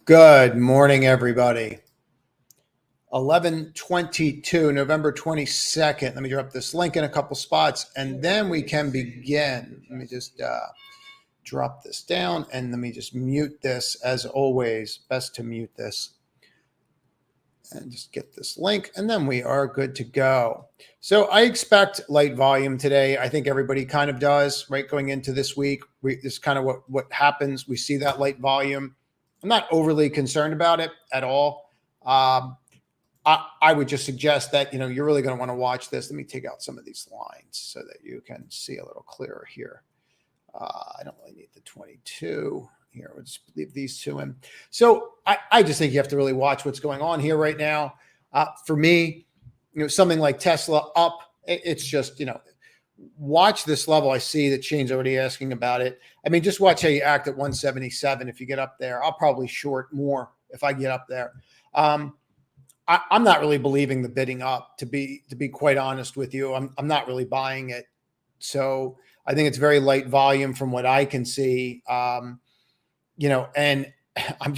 Good morning, everybody. 11:22, November 22nd. Let me drop this link in a couple spots, and then we can begin. Let me just drop this down, and let me just mute this. As always, best to mute this. And just get this link, and then we are good to go. So I expect light volume today. I think everybody kind of does, right? Going into this week, this is kind of what happens. We see that light volume. I'm not overly concerned about it at all. I would just suggest that, you're really going to want to watch this. Let me take out some of these lines so that you can see a little clearer here. I don't really need the 22 here. We'll just leave these two in. So I just think you have to really watch what's going on here right now. For me, something like Tsla up, it's just, watch this level. I see that Shane's already asking about it. I mean, just watch how you act at 177. If you get up there, I'll probably short more if I get up there. I'm not really believing the bidding up, to be quite honest with you. I'm not really buying it. So I think it's very light volume from what I can see. And I'm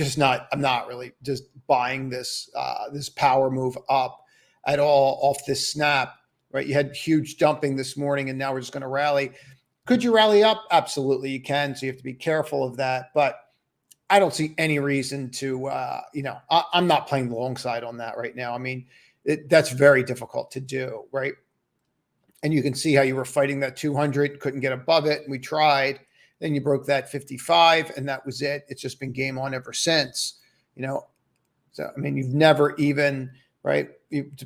not really just buying this power move up at all off this snap, right? You had huge dumping this morning, and now we're just going to rally. Could you rally up? Absolutely, you can. So you have to be careful of that. But I don't see any reason to, I'm not playing the long side on that right now. I mean, that's very difficult to do, right? And you can see how you were fighting that 200, couldn't get above it. And we tried. Then you broke that 55, and that was it. It's just been game on ever since, So, I mean, you've never even, right?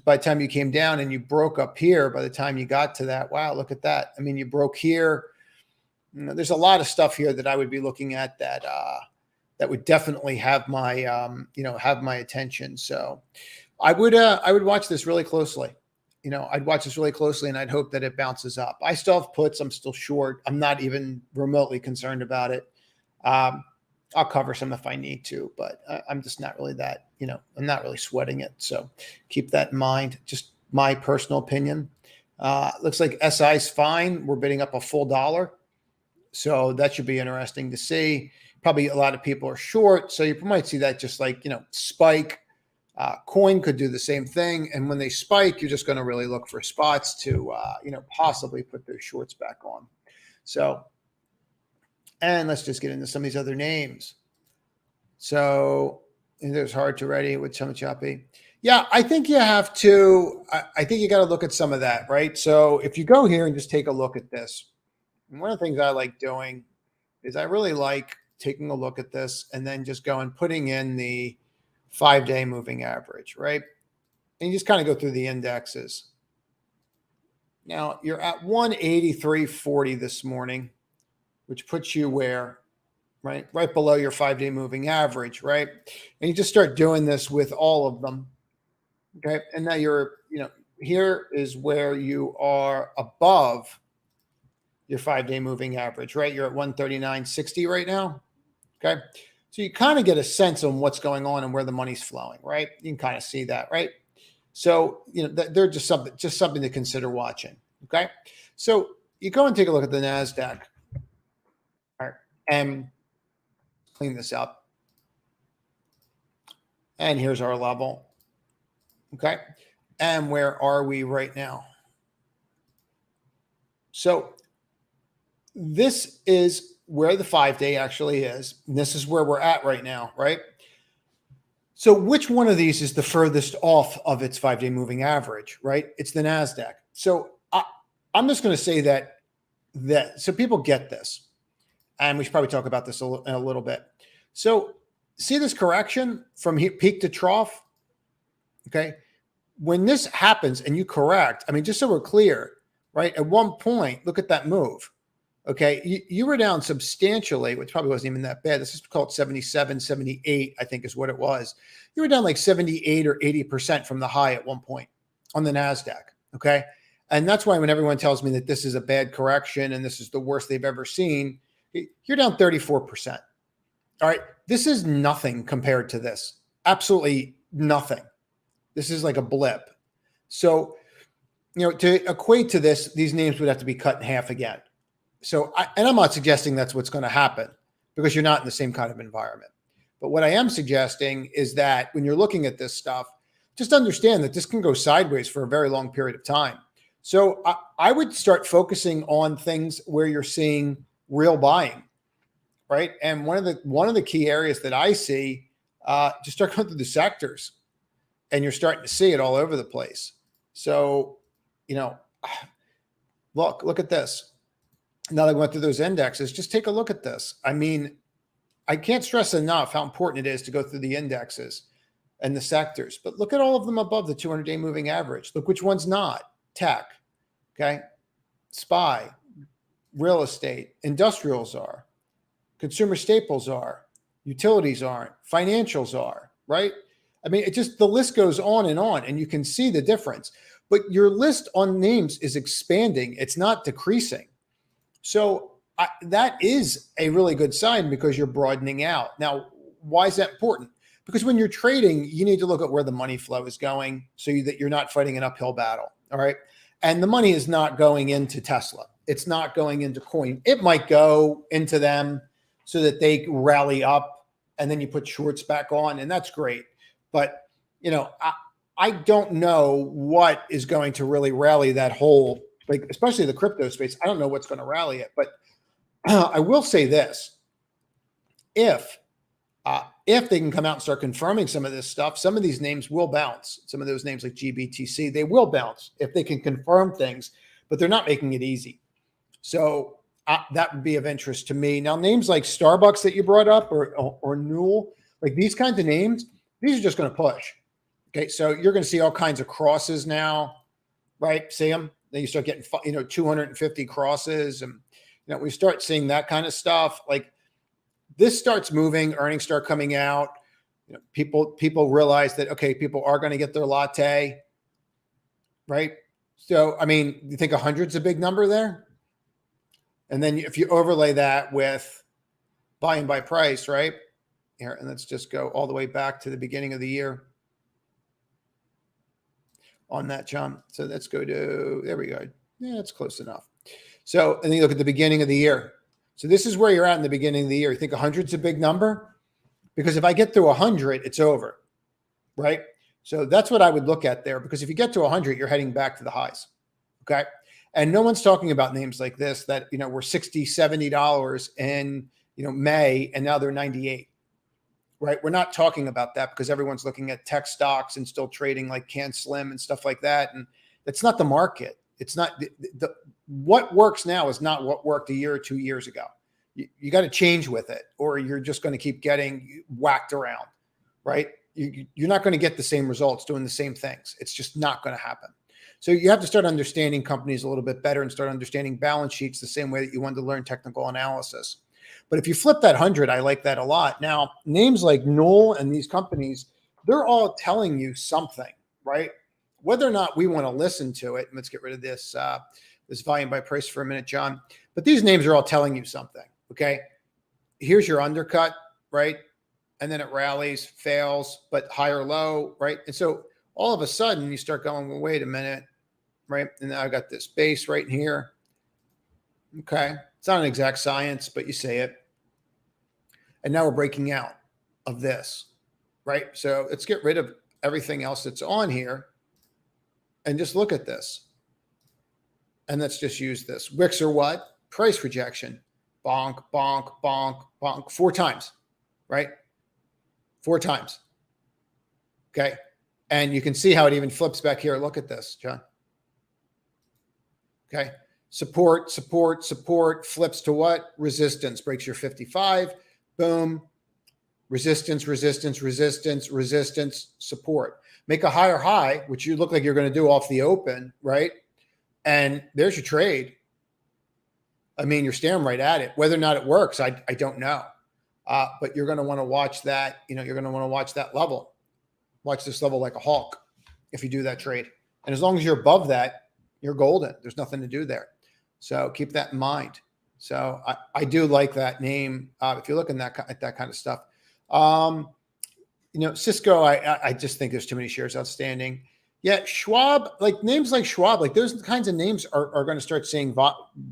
By the time you came down and you broke up here, by the time you got to that, wow, look at that. I mean, you broke here. There's a lot of stuff here that I would be looking at that would definitely have my, have my attention. So I would watch this really closely. I'd watch this really closely, and I'd hope that it bounces up. I still have puts. I'm still short. I'm not even remotely concerned about it. I'll cover some if I need to, but I'm just not really that, I'm not really sweating it. So keep that in mind. Just my personal opinion. Looks like SI is fine. We're bidding up a full dollar. So that should be interesting to see. Probably a lot of people are short. So you might see that just like, spike. Coin could do the same thing. And when they spike, you're just going to really look for spots to, possibly put those shorts back on. So, and let's just get into some of these other names. So there's hard to ready with some choppy. Yeah, I think you have to, I think you got to look at some of that, right? So if you go here and just take a look at this, one of the things I like doing is I really like taking a look at this and then just going, putting in the 5-day moving average, right? And you just kind of go through the indexes. Now you're at 183.40 this morning, which puts you where, right? Right below your 5-day moving average, right? And you just start doing this with all of them. Okay. And now you're, here is where you are above your 5-day moving average, right? You're at 139.60 right now. Okay. So you kind of get a sense on what's going on and where the money's flowing, right? You can kind of see that, right? So, they're just something to consider watching. Okay. So you go and take a look at the NASDAQ. All right. And clean this up. And here's our level. Okay. And where are we right now? So this is where the 5-day actually is. And this is where we're at right now, right? So which one of these is the furthest off of its 5-day moving average, right? It's the NASDAQ. So I'm just going to say that so people get this. And we should probably talk about this in a little bit. So see this correction from peak to trough? Okay. When this happens and you correct, I mean, just so we're clear, right? At one point, look at that move. Okay. You were down substantially, which probably wasn't even that bad. This is called 77, 78, I think is what it was. You were down like 78 or 80% from the high at one point on the NASDAQ. Okay. And that's why when everyone tells me that this is a bad correction and this is the worst they've ever seen, you're down 34%. All right. This is nothing compared to this. Absolutely nothing. This is like a blip. So, to equate to this, these names would have to be cut in half again. So, and I'm not suggesting that's what's going to happen because you're not in the same kind of environment. But what I am suggesting is that when you're looking at this stuff, just understand that this can go sideways for a very long period of time. So I would start focusing on things where you're seeing real buying, right? And one of the key areas that I see, just start going through the sectors, and you're starting to see it all over the place. So, look at this. Now that I went through those indexes, just take a look at this. I mean, I can't stress enough how important it is to go through the indexes and the sectors, but look at all of them above the 200-day moving average. Look which one's not. Tech, okay? SPY, real estate, industrials are, consumer staples are, utilities aren't, financials are, right? I mean, the list goes on, and you can see the difference. But your list on names is expanding. It's not decreasing. So that is a really good sign because you're broadening out. Now, why is that important? Because when you're trading, you need to look at where the money flow is going so that you're not fighting an uphill battle. All right. And the money is not going into Tesla. It's not going into coin. It might go into them so that they rally up and then you put shorts back on, and that's great. But, I don't know what is going to really rally that whole, like, especially the crypto space. I don't know what's going to rally it, but I will say this: if they can come out and start confirming some of this stuff, some of these names will bounce. Some of those names like GBTC, they will bounce if they can confirm things, but they're not making it easy. So that would be of interest to me. Now, names like Starbucks that you brought up, or Newell, like these kinds of names, these are just going to push. Okay, so you're going to see all kinds of crosses now, right? See them? Then you start getting 250 crosses, and we start seeing that kind of stuff. Like, this starts moving, earnings start coming out. People realize that, okay, people are going to get their latte, right? So, I mean, you think 100's a big number there? And then if you overlay that with volume by price, right? Here, and let's just go all the way back to the beginning of the year on that jump. So let's go to, there we go. Yeah, it's close enough. So, and then you look at the beginning of the year. So this is where you're at in the beginning of the year. You think 100's a big number? Because if I get through 100, it's over, right? So that's what I would look at there, because if you get to 100, you're heading back to the highs, okay? And no one's talking about names like this that, were $60, $70 in, May, and now they're 98, right? We're not talking about that because everyone's looking at tech stocks and still trading like Can Slim and stuff like that. And that's not the market. It's not what works now is not what worked a year or 2 years ago. You got to change with it, or you're just going to keep getting whacked around, right? You're not going to get the same results doing the same things. It's just not going to happen. So you have to start understanding companies a little bit better and start understanding balance sheets the same way that you wanted to learn technical analysis. But if you flip that 100, I like that a lot. Now, names like Newell and these companies, they're all telling you something, right? Whether or not we want to listen to it, let's get rid of this volume by price for a minute, John. But these names are all telling you something, okay? Here's your undercut, right? And then it rallies, fails, but higher low, right? And so all of a sudden you start going, well, wait a minute, right? And now I got this base right here. Okay. It's not an exact science, but you say it. And now we're breaking out of this, right? So let's get rid of everything else that's on here and just look at this. And let's just use this. Wicks are what? Price rejection. Bonk, bonk, bonk, bonk. 4 times, right? 4 times. Okay. And you can see how it even flips back here. Look at this, John. Okay. Support, support, support, flips to what? Resistance. Breaks your 55. Boom. Resistance, resistance, resistance, resistance, support. Make a higher high, which you look like you're going to do off the open, right? And there's your trade. I mean, you're staring right at it. Whether or not it works, I don't know. But you're going to want to watch that. You're going to want to watch that level. Watch this level like a hawk if you do that trade. And as long as you're above that, you're golden. There's nothing to do there. So keep that in mind. So I do like that name. If you're looking at that kind of stuff. Cisco, I just think there's too many shares outstanding. Yeah, Schwab, like names like Schwab, like those kinds of names are going to start seeing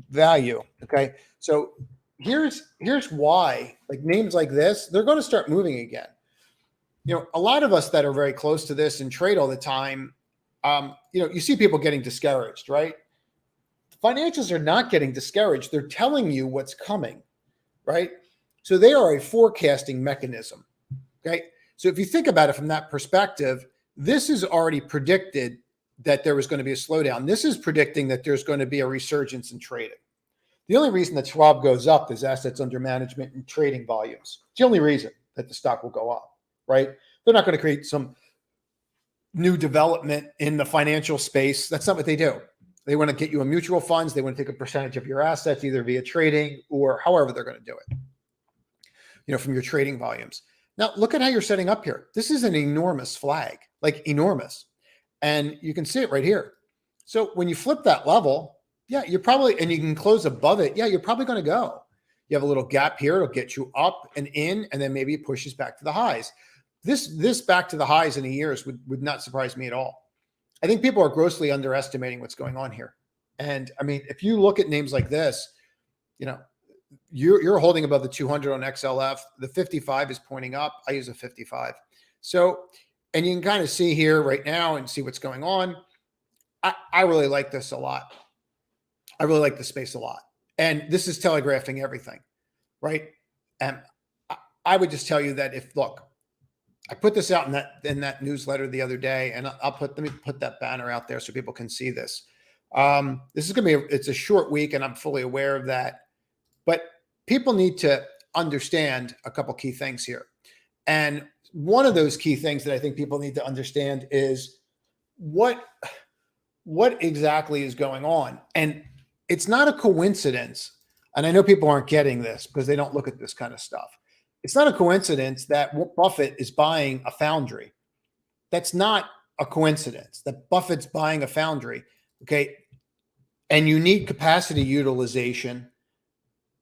value. Okay. So here's why, like names like this, they're going to start moving again. A lot of us that are very close to this and trade all the time, you see people getting discouraged, right? Financials are not getting discouraged. They're telling you what's coming, right? So they are a forecasting mechanism. Okay. So if you think about it from that perspective, this is already predicted that there was going to be a slowdown. This is predicting that there's going to be a resurgence in trading. The only reason that Schwab goes up is assets under management and trading volumes. It's the only reason that the stock will go up, right? They're not going to create some new development in the financial space. That's not what they do. They want to get you a mutual funds. They want to take a percentage of your assets, either via trading or however they're going to do it, from your trading volumes. Now, look at how you're setting up here. This is an enormous flag, like enormous. And you can see it right here. So when you flip that level, yeah, you're probably, and you can close above it. Yeah, you're probably going to go. You have a little gap here. It'll get you up and in, and then maybe it pushes back to the highs. This back to the highs in a years would not surprise me at all. I think people are grossly underestimating what's going on here. And I mean, if you look at names like this, you're holding above the 200 on XLF. The 55 is pointing up. I use a 55. So, and you can kind of see here right now and see what's going on. I really like this a lot. I really like the space a lot. And this is telegraphing everything, right? And I would just tell you that look, I put this out in that newsletter the other day, and let me put that banner out there so people can see this. This is going to be, it's a short week, and I'm fully aware of that. But people need to understand a couple key things here. And one of those key things that I think people need to understand is what exactly is going on. And it's not a coincidence. And I know people aren't getting this because they don't look at this kind of stuff. It's not a coincidence that Buffett is buying a foundry. That's not a coincidence that Buffett's buying a foundry. Okay. And you need capacity utilization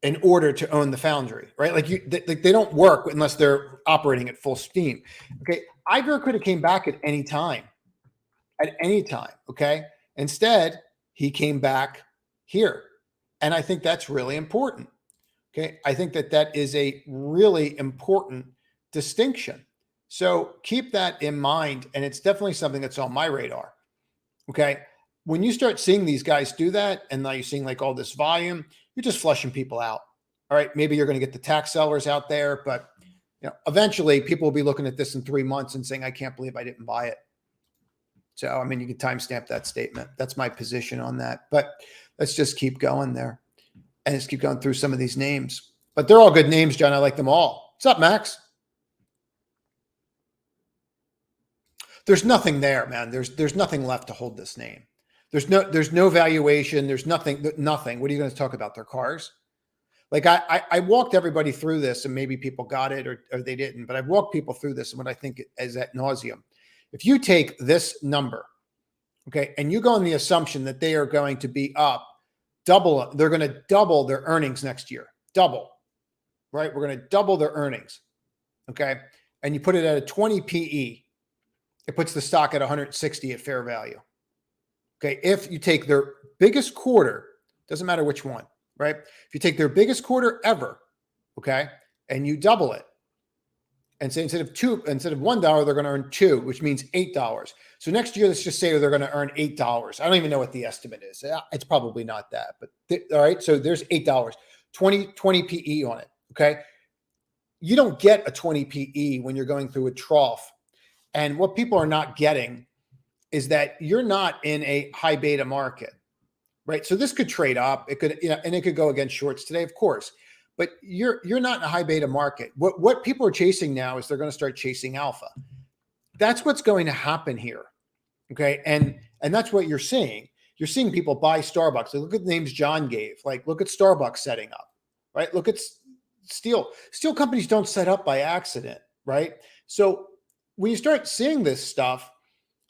in order to own the foundry, right? Like they don't work unless they're operating at full steam. Okay. Iger could have came back at any time. Okay. Instead, he came back here. And I think that's really important. Okay. I think that is a really important distinction. So keep that in mind. And it's definitely something that's on my radar. Okay. When you start seeing these guys do that, and now you're seeing like all this volume, you're just flushing people out. All right. Maybe you're going to get the tax sellers out there, but eventually people will be looking at this in 3 months and saying, I can't believe I didn't buy it. So, I mean, you can timestamp that statement. That's my position on that, but let's just keep going there. And just keep going through some of these names. But they're all good names, John. I like them all. What's up, Max? There's nothing there, man. There's nothing left to hold this name. There's no valuation. There's nothing. What are you going to talk about? Their cars? Like I walked everybody through this, and maybe people got it or they didn't, but I've walked people through this, and what I think is ad nauseum. If you take this number, okay, and you go on the assumption that they are going to be up, they're going to double their earnings next year. Double, right? We're going to double their earnings. Okay. And you put it at a 20 PE, it puts the stock at 160 at fair value. Okay. If you take their biggest quarter, doesn't matter which one, right? If you take their biggest quarter ever, okay, and you double it, and say instead of $1, they're going to earn $2, which means $8. So next year, let's just say they're going to earn $8. I don't even know what the estimate is. It's probably not that, but all right. So there's $8, 20 PE on it. Okay. You don't get a 20 PE when you're going through a trough. And what people are not getting is that you're not in a high beta market, right? So this could trade up. It could, and it could go against shorts today, of course. But you're not in a high beta market. What people are chasing now is they're going to start chasing alpha. That's what's going to happen here. Okay. And that's what you're seeing. You're seeing people buy Starbucks. Look at the names John gave. Like, look at Starbucks setting up, right? Look at steel. Steel companies don't set up by accident, right? So when you start seeing this stuff,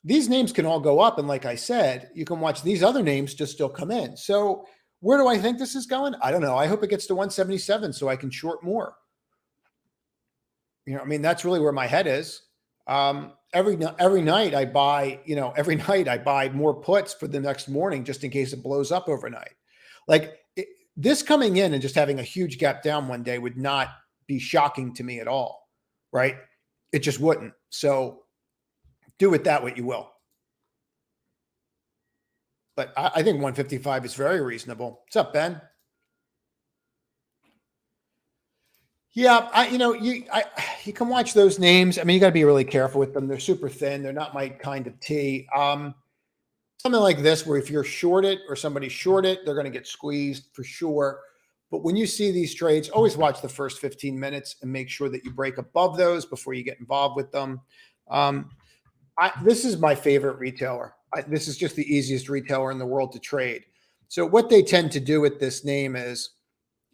these names can all go up. And like I said, you can watch these other names just still come in. So where do I think this is going? I don't know. I hope it gets to 177 so I can short more. I mean, that's really where my head is. Every night I buy, more puts for the next morning, just in case it blows up overnight. Like this coming in and just having a huge gap down one day would not be shocking to me at all, right? It just wouldn't. So do with that what you will. But I think 155 is very reasonable. What's up, Ben? Yeah, you can watch those names. I mean, you got to be really careful with them. They're super thin. They're not my kind of tea. Something like this, where if you're short it or somebody's short it, they're going to get squeezed for sure. But when you see these trades, always watch the first 15 minutes and make sure that you break above those before you get involved with them. This is my favorite retailer. This is just the easiest retailer in the world to trade. So what they tend to do with this name is,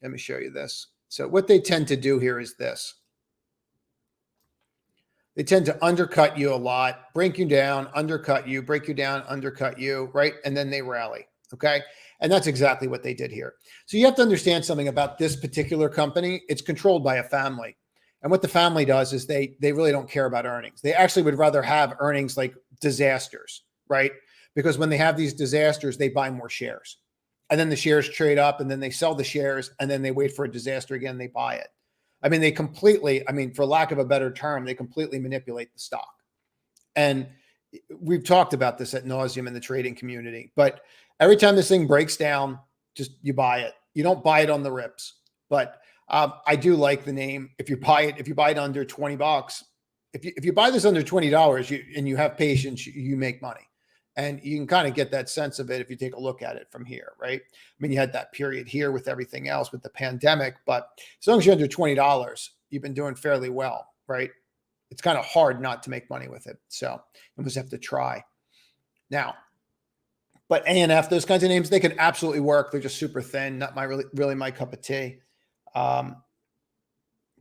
let me show you this. So what they tend to do here is this. They tend to undercut you a lot, break you down, undercut you, break you down, undercut you, right? And then they rally, okay? And that's exactly what they did here. So you have to understand something about this particular company. It's controlled by a family. And what the family does is they really don't care about earnings. They actually would rather have earnings like disasters, right? Because when they have these disasters, they buy more shares. And then the shares trade up and then they sell the shares and then they wait for a disaster again, they buy it. I mean, they completely, for lack of a better term, they completely manipulate the stock. And we've talked about this ad nauseum in the trading community, but every time this thing breaks down, just you buy it. You don't buy it on the rips, but I do like the name. If you buy it under $20, if you buy this under $20 and you have patience, you make money. And you can kind of get that sense of it if you take a look at it from here, right? I mean, you had that period here with everything else with the pandemic, but as long as you're under $20, you've been doing fairly well, right? It's kind of hard not to make money with it. So you just have to try. Now, but A&F, those kinds of names, they could absolutely work. They're just super thin, not really my cup of tea. But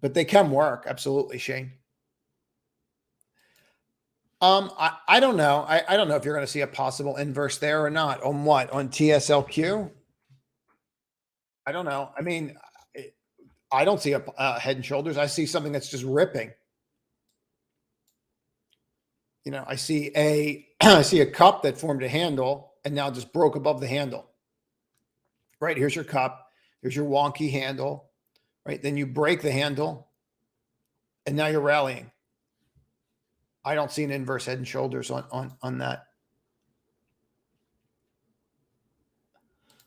they can work. Absolutely, Shane. I don't know. I don't know if you're going to see a possible inverse there or not. On what? On TSLQ? I don't know. I mean, I don't see a head and shoulders. I see something that's just ripping. I see I see a cup that formed a handle and now just broke above the handle. Right? Here's your cup. Here's your wonky handle. Right? Then you break the handle and now you're rallying. I don't see an inverse head and shoulders on that.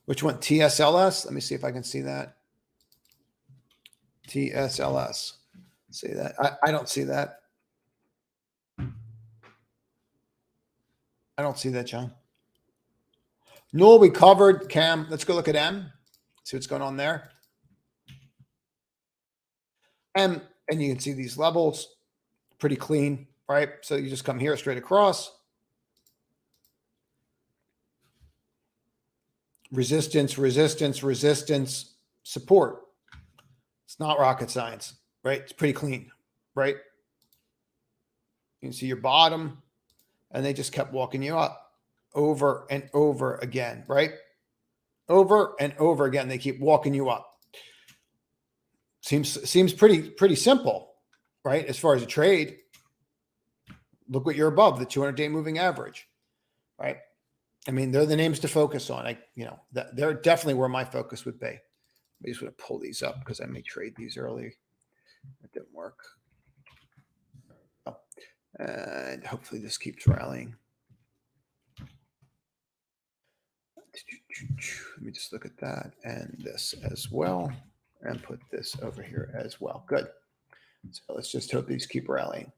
Which one? TSLS? Let me see if I can see that. TSLS. See that? I don't see that. I don't see that, John. No, we covered Cam. Let's go look at M. See what's going on there. M, and you can see these levels pretty clean, right? So you just come here straight across. Resistance, resistance, resistance, support. It's not rocket science, right? It's pretty clean, right? You can see your bottom, and they just kept walking you up over and over again, right? Over and over again, they keep walking you up. Seems pretty simple, right? As far as a trade, look what you're above, the 200-day moving average, right? I mean, they're the names to focus on. They're definitely where my focus would be. I just want to pull these up because I may trade these early. It didn't work. Oh, and hopefully this keeps rallying. Let me just look at that and this as well, and put this over here as well. Good. So let's just hope these keep rallying.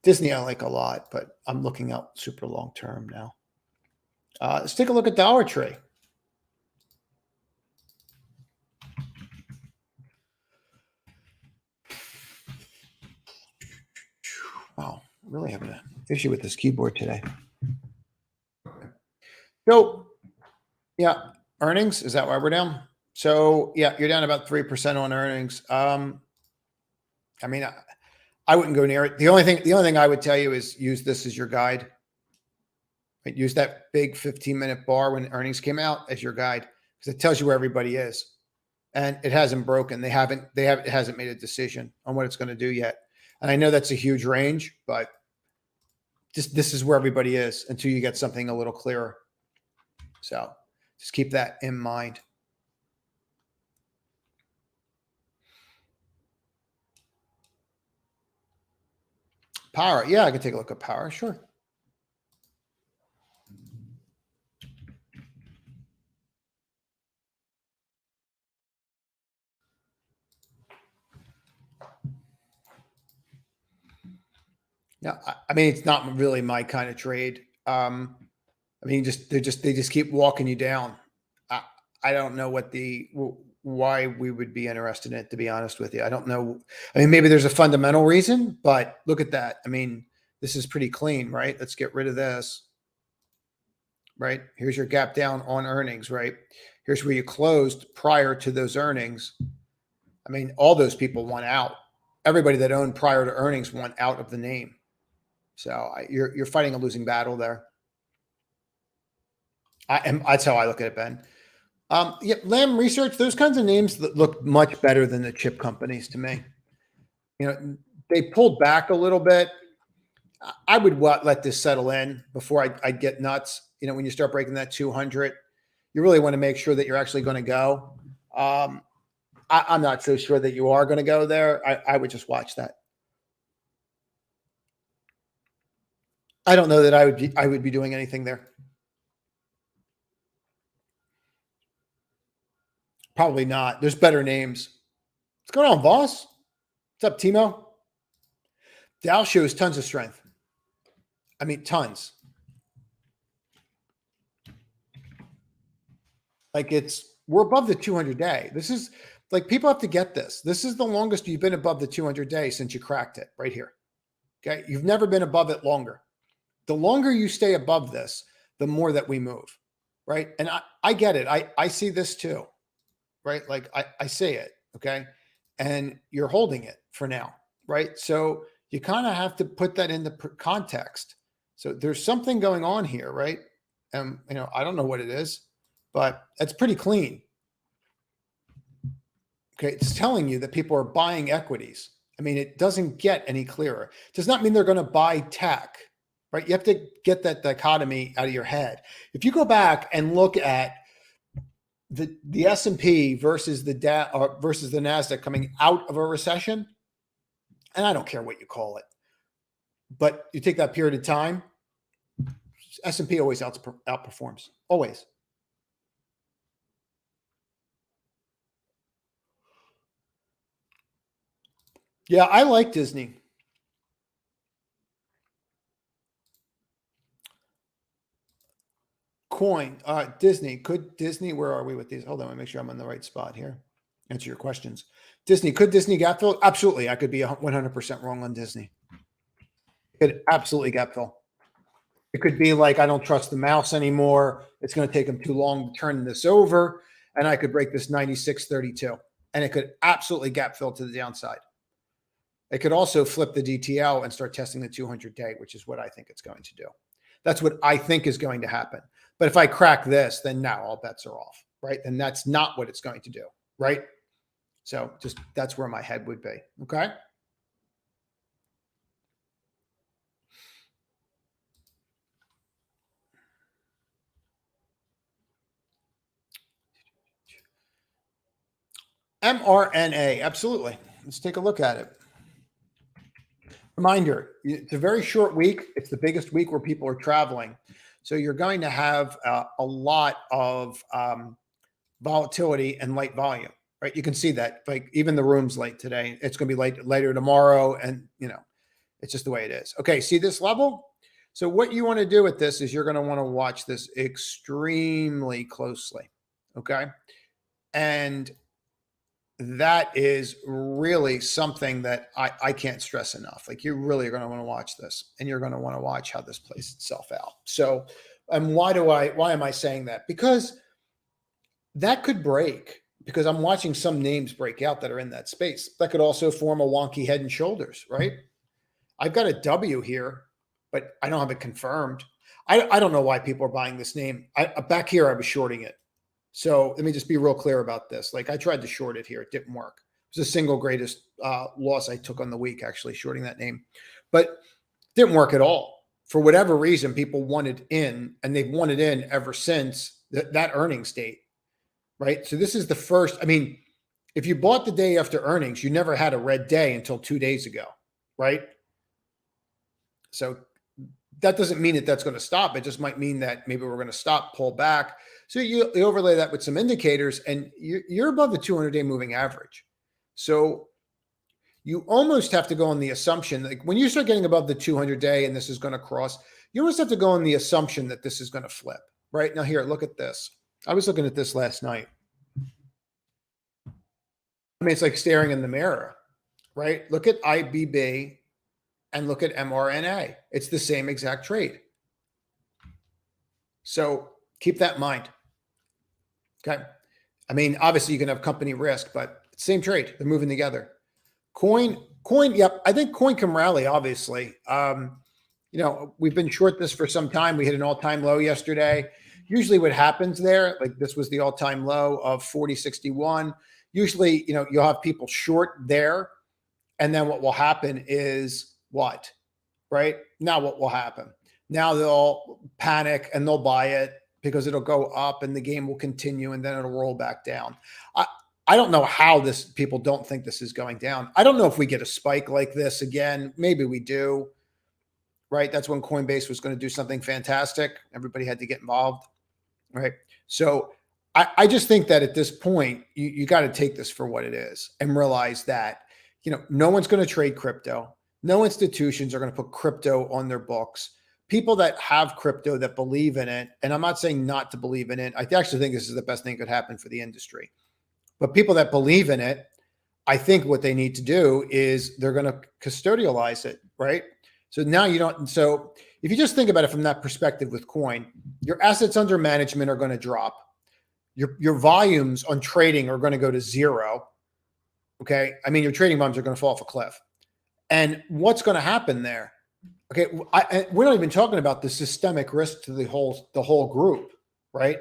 Disney I like a lot, but I'm looking out super long term now. Let's take a look at Dollar Tree. Wow, really having an issue with this keyboard today. So, yeah, earnings, is that why we're down? So, yeah, you're down about 3% on earnings. I mean, I wouldn't go near it. The only thing I would tell you is use this as your guide. Right? Use that big 15-minute bar when earnings came out as your guide, because it tells you where everybody is. And it hasn't broken. It hasn't made a decision on what it's going to do yet. And I know that's a huge range, but this is where everybody is until you get something a little clearer. So just keep that in mind. Power. Yeah, I can take a look at power. Sure. Yeah. I mean, it's not really my kind of trade. I mean, they just keep walking you down. I, I don't know why we would be interested in it, to be honest with you. I don't know. I mean, maybe there's a fundamental reason, but look at that. I mean, this is pretty clean, right? Let's get rid of this. Right? Here's your gap down on earnings, right? Here's where you closed prior to those earnings. I mean, all those people want out. Everybody that owned prior to earnings want out of the name. So you're fighting a losing battle there. That's how I look at it, Ben. Yeah, Lam Research, those kinds of names that look much better than the chip companies to me. You know, they pulled back a little bit. I would let this settle in before I'd get nuts. You know, when you start breaking that 200, you really want to make sure that you're actually going to go. I'm not so sure that you are going to go there. I would just watch that. I don't know that I would be doing anything there. Probably not. There's better names. What's going on, Voss? What's up, Timo? Dow shows tons of strength. I mean, tons. Like we're above the 200 day. This is like, people have to get this. This is the longest you've been above the 200 day since you cracked it right here. Okay. You've never been above it longer. The longer you stay above this, the more that we move. Right. And I get it. I see this too. Right. Like I see it. Okay. And you're holding it for now. Right. So you kind of have to put that into context. So there's something going on here. Right. And, you know, I don't know what it is, but it's pretty clean. Okay. It's telling you that people are buying equities. I mean, it doesn't get any clearer. It does not mean they're going to buy tech, right? You have to get that dichotomy out of your head. If you go back and look at the S&P versus the NASDAQ coming out of a recession, and I don't care what you call it, but you take that period of time, S&P always outperforms, always. Yeah, I like Disney. Coin, Disney. Could Disney, where are we with these? Hold on, let me make sure I'm on the right spot here. Answer your questions. Disney, could Disney gap fill? Absolutely. I could be 100% wrong on Disney. Could absolutely gap fill. It could be like, I don't trust the mouse anymore. It's going to take them too long to turn this over. And I could break this 96.32. And it could absolutely gap fill to the downside. It could also flip the DTL and start testing the 200 day, which is what I think it's going to do. That's what I think is going to happen. But if I crack this, then now all bets are off, right? And that's not what it's going to do, right? So just that's where my head would be. Okay. mRNA. Absolutely. Let's take a look at it. Reminder, it's a very short week. It's the biggest week where people are traveling. So you're going to have a lot of volatility and light volume, right? You can see that, like, even the room's late today. It's going to be later tomorrow. And, you know, it's just the way it is. Okay. See this level? So what you want to do with this is you're going to want to watch this extremely closely. Okay. And that is really something that I can't stress enough. Like, you really are going to want to watch this, and you're going to want to watch how this plays itself out. So, and why am I saying that? Because that could break, because I'm watching some names break out that are in that space. That could also form a wonky head and shoulders, right? I've got a W here, but I don't have it confirmed. I don't know why people are buying this name. Back here, I was shorting it. So let me just be real clear about this. Like, I tried to short it here. It didn't work. It was the single greatest loss I took on the week, actually, shorting that name. But it didn't work at all. For whatever reason, people wanted in, and they've wanted in ever since that earnings date, right? So this is the first. I mean, if you bought the day after earnings, you never had a red day until 2 days ago, right? So that doesn't mean that that's going to stop. It just might mean that maybe we're going to stop, pull back. So you overlay that with some indicators, and you're above the 200-day moving average. So you almost have to go on the assumption, like when you start getting above the 200-day and this is going to cross, you almost have to go on the assumption that this is going to flip. Right now, here, look at this. I was looking at this last night. I mean, it's like staring in the mirror, right? Look at IBB and look at mRNA. It's the same exact trade. So keep that in mind. Okay. I mean, obviously you can have company risk, but same trade. They're moving together. Coin. Yep. I think coin can rally, obviously. We've been short this for some time. We hit an all-time low yesterday. Usually what happens there, like this was the all-time low of 40.61. Usually, you'll have people short there. And then what will happen is what? Right? Now what will happen? Now they'll panic and they'll buy it because it'll go up and the game will continue and then it'll roll back down. I don't know how people don't think this is going down. I don't know if we get a spike like this again. Maybe we do. Right? That's when Coinbase was going to do something fantastic. Everybody had to get involved. Right? So I just think that at this point, you got to take this for what it is and realize that, no one's going to trade crypto. No institutions are going to put crypto on their books. People that have crypto that believe in it, and I'm not saying not to believe in it. I actually think this is the best thing that could happen for the industry. But people that believe in it, I think what they need to do is they're going to custodialize it, right? So now so if you just think about it from that perspective with coin, your assets under management are going to drop. Your volumes on trading are going to go to zero. Okay. I mean, your trading volumes are going to fall off a cliff. And what's going to happen there? Okay. We're not even talking about the systemic risk to the whole group, right?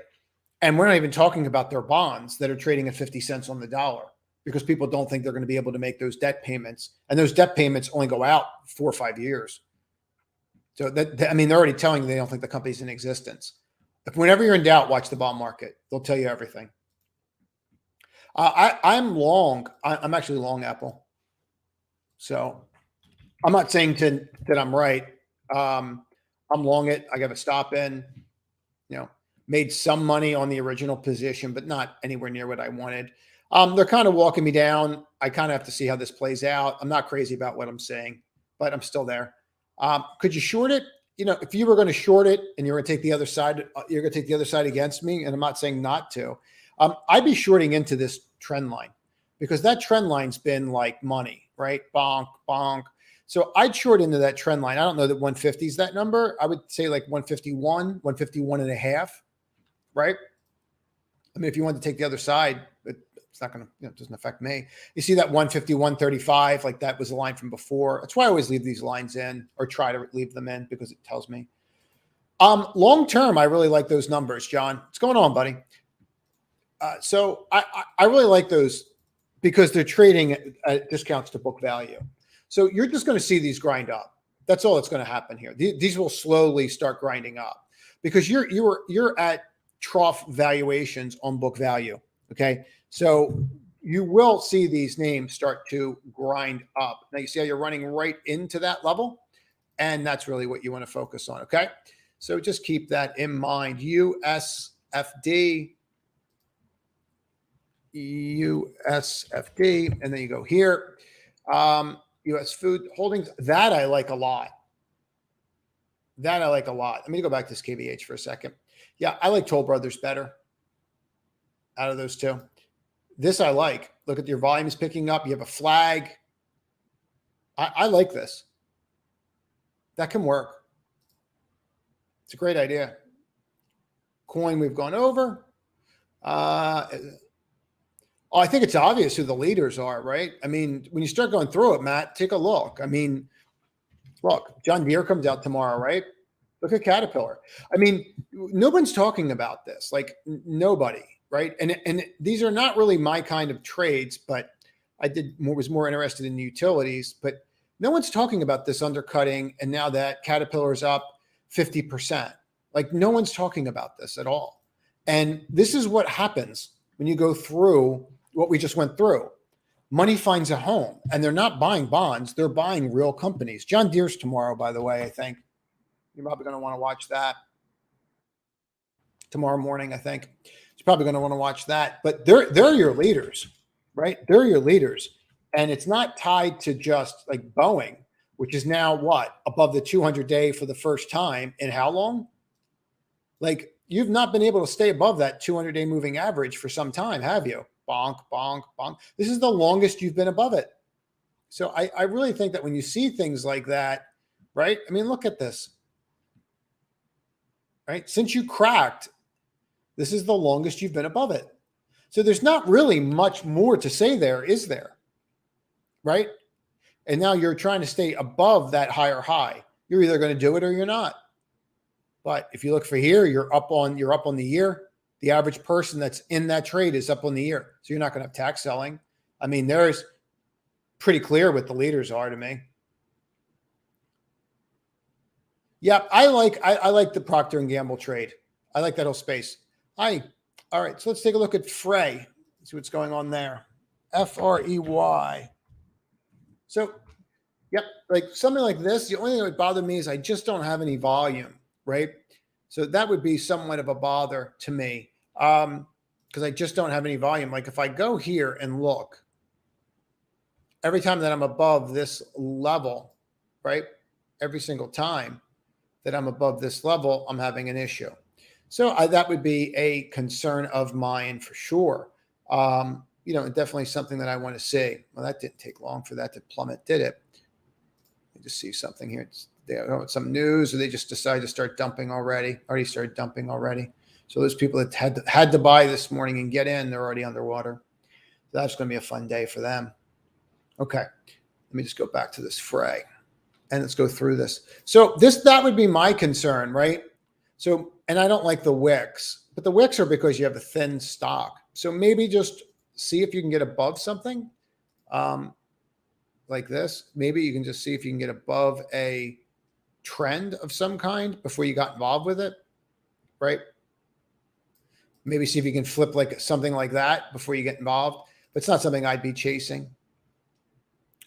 And we're not even talking about their bonds that are trading at 50 cents on the dollar because people don't think they're going to be able to make those debt payments. And those debt payments only go out 4 or 5 years. So they're already telling you they don't think the company's in existence. Whenever you're in doubt, watch the bond market. They'll tell you everything. I'm long. I'm actually long Apple. So I'm not saying that I'm right. I'm long it. I got a stop in, made some money on the original position, but not anywhere near what I wanted. They're kind of walking me down. I kind of have to see how this plays out. I'm not crazy about what I'm saying, but I'm still there. Could you short it? If you were going to short it and you're going to take the other side, you're going to take the other side against me. And I'm not saying not to. I'd be shorting into this trend line because that trend line's been like money, right? Bonk, bonk. So I'd short into that trend line. I don't know that 150 is that number. I would say like 151, 151 and a half, right? I mean, if you want to take the other side, it's not going to, it doesn't affect me. You see that 151.35, like that was a line from before. That's why I always leave these lines in or try to leave them in because it tells me. Long term, I really like those numbers, John. What's going on, buddy? So I really like those because they're trading at discounts to book value. So you're just going to see these grind up. That's all that's going to happen here. These will slowly start grinding up because you're at trough valuations on book value. Okay. So you will see these names start to grind up. Now you see how you're running right into that level. And that's really what you want to focus on. Okay. So just keep that in mind. USFD, and then you go here. US Food Holdings, that I like a lot. Let me go back to this KVH for a second. Yeah, I like Toll Brothers better out of those two. This I like. Look at your volumes picking up. You have a flag. I like this. That can work. It's a great idea. Coin we've gone over. I think it's obvious who the leaders are, right? I mean, when you start going through it, Matt, take a look. I mean, look, John Deere comes out tomorrow, right? Look at Caterpillar. I mean, no one's talking about this, like nobody, right? And these are not really my kind of trades, but I was more interested in the utilities, but no one's talking about this undercutting. And now that Caterpillar's up 50%, like no one's talking about this at all. And this is what happens when you go through what we just went through. money finds a home, and they're not buying bonds. They're buying real companies. John Deere's tomorrow, by the way, I think. You're probably going to want to watch that tomorrow morning, I think. You're probably going to want to watch that. But they're your leaders, right? They're your leaders. And it's not tied to just like Boeing, which is now what? Above the 200-day for the first time in how long? Like, you've not been able to stay above that 200-day moving average for some time, have you? Bonk, bonk, bonk. This is the longest you've been above it. So I really think that when you see things like that, right? I mean, look at this, right? Since you cracked, this is the longest you've been above it. So there's not really much more to say there, is there? Right? And now you're trying to stay above that higher high. You're either going to do it or you're not. But if you look for here, you're up on the year. The average person that's in that trade is up on the year. So you're not going to have tax selling. I mean, there's pretty clear what the leaders are to me. Yep, I like the Procter and Gamble trade. I like that whole space. All right, so let's take a look at Frey. See what's going on there. Frey. So, yep, like something like this. The only thing that would bother me is I just don't have any volume, right? So that would be somewhat of a bother to me because I just don't have any volume. Like if I go here and look, every time that I'm above this level, right? Every single time that I'm above this level, I'm having an issue. So that would be a concern of mine for sure. Definitely something that I want to see. Well, that didn't take long for that to plummet, did it? Let me just see something here. Some news, or they just decided to start dumping already. Already started dumping already. So those people that had to buy this morning and get in, they're already underwater. So that's going to be a fun day for them. Okay, let me just go back to this Frey, and let's go through this. So that would be my concern, right? So, and I don't like the wicks, but the wicks are because you have a thin stock. So maybe just see if you can get above something like this. Maybe you can just see if you can get above a trend of some kind before you got involved with it, right? Maybe see if you can flip like something like that before you get involved. But it's not something I'd be chasing.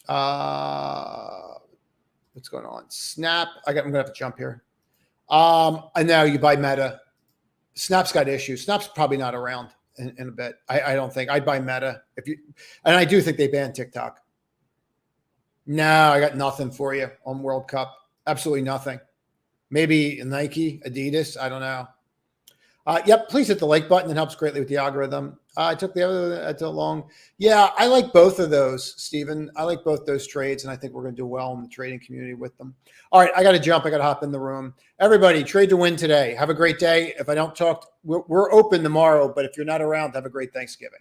What's going on? Snap. I'm gonna have to jump here. And now you buy Meta. Snap's got issues. Snap's probably not around in a bit. I don't think. I'd buy Meta and I do think they banned TikTok. No, I got nothing for you on World Cup. Absolutely nothing. Maybe Nike, Adidas. I don't know. Yep. Please hit the like button. It helps greatly with the algorithm. I took the other too long. Yeah, I like both of those, Stephen. I like both those trades, and I think we're going to do well in the trading community with them. All right, I got to jump. I got to hop in the room. Everybody, trade to win today. Have a great day. If I don't talk, we're open tomorrow, but if you're not around, have a great Thanksgiving.